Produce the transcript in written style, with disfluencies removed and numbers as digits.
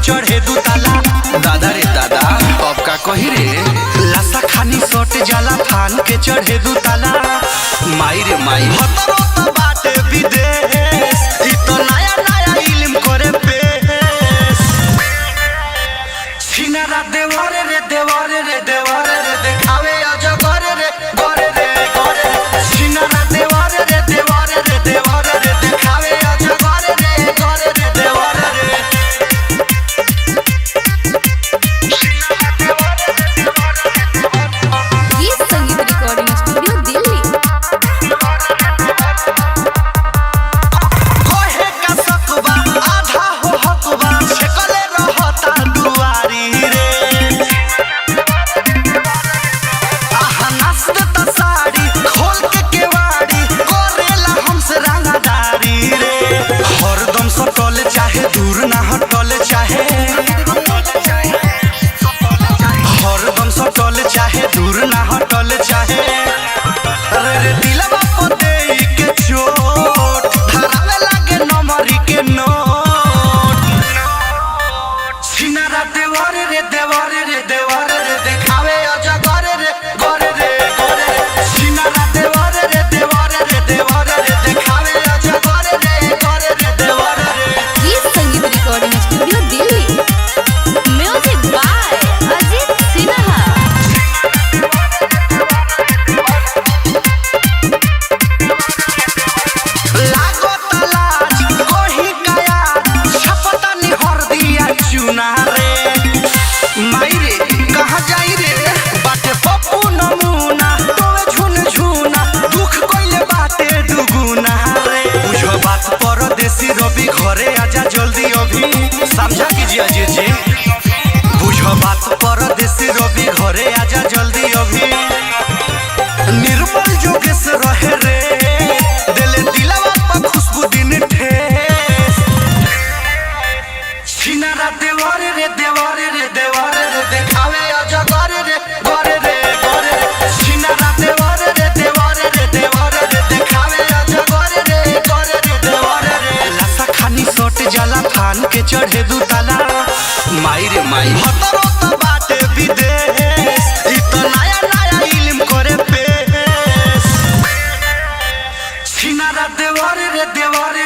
चढ़े दू ताला। दादा रे दादा अब का कही रे, लाशा खानी सट जाला थान के चढ़े दू ताला। माई रे माई भतरो तो बाटे विदेश, ई तो नया नया इल्म करे पेश। सिनारा देवरे रे देवरे रे देवरे रे देखावे अजगर रे गोरे रे गोरे। सिनारा देवरे रे देवरे रे देवरे रे देखावे अजगर रे गोरे रे देवरे रे। गीत संगीत रिकॉर्डिंग स्टूडियो दिल्ली। कोहे का सकबा आधा हो हकबा, छकले रहता दुआरी रे। आहा नाचत त साड़ी खोल के केवाड़ी, करेला हमसे रंगदारी रे। हरदम सटल चाहे दूर ना हटल चाहे, हरदम सटल चाहे दूर ना हटल चाहे। रे रे दिलवा पर देई के चोट, धरावे लागे नंबरी के नोट। सिनारा देवरे रे देवरे रे देवरे रे देखावे अजगर रे गोरे रे गोरे। सिनारा देवरे रे देवरे रे देवरे रे देखावे अजगर रे गोरे रे देवरे रे। गीत संगीत recording studio Delhi. Music by Ajit Sinha. लागो तलाज कोही काया, छपता निहर दिया चुना रे। माई रे कहाँ जाई रे, बाटे पप्पू नमूना तोवे झुन झुना, दुख कोइले बाटे दुगुना रे। बुझो बात परदेसी रवि घरे आजा जल्दी अभी, समझा कीजिए अजय जी। बुझो बात परदेसी रवि घरे आजा जल्दी अभी। निर्मल जोगेश रहे रे, दिले दिलवा पर खुशबू दिन ठेस। सिनारा देवरे रे देवरे रे देवरे रे देखावे अजगर रे गोरे रे गोरे। सिनारा देवरे रे देवरे रे देवरे रे देखावे अजगर रे गोरे रे देवरे रे। लाशा खानी सट जाला थान के चढ़े दू ताला। माई रे माई भतरो तो बाटे विदेश, ई तो नया नया इल्म करे पेश। सिनारा देवरे रे देवरे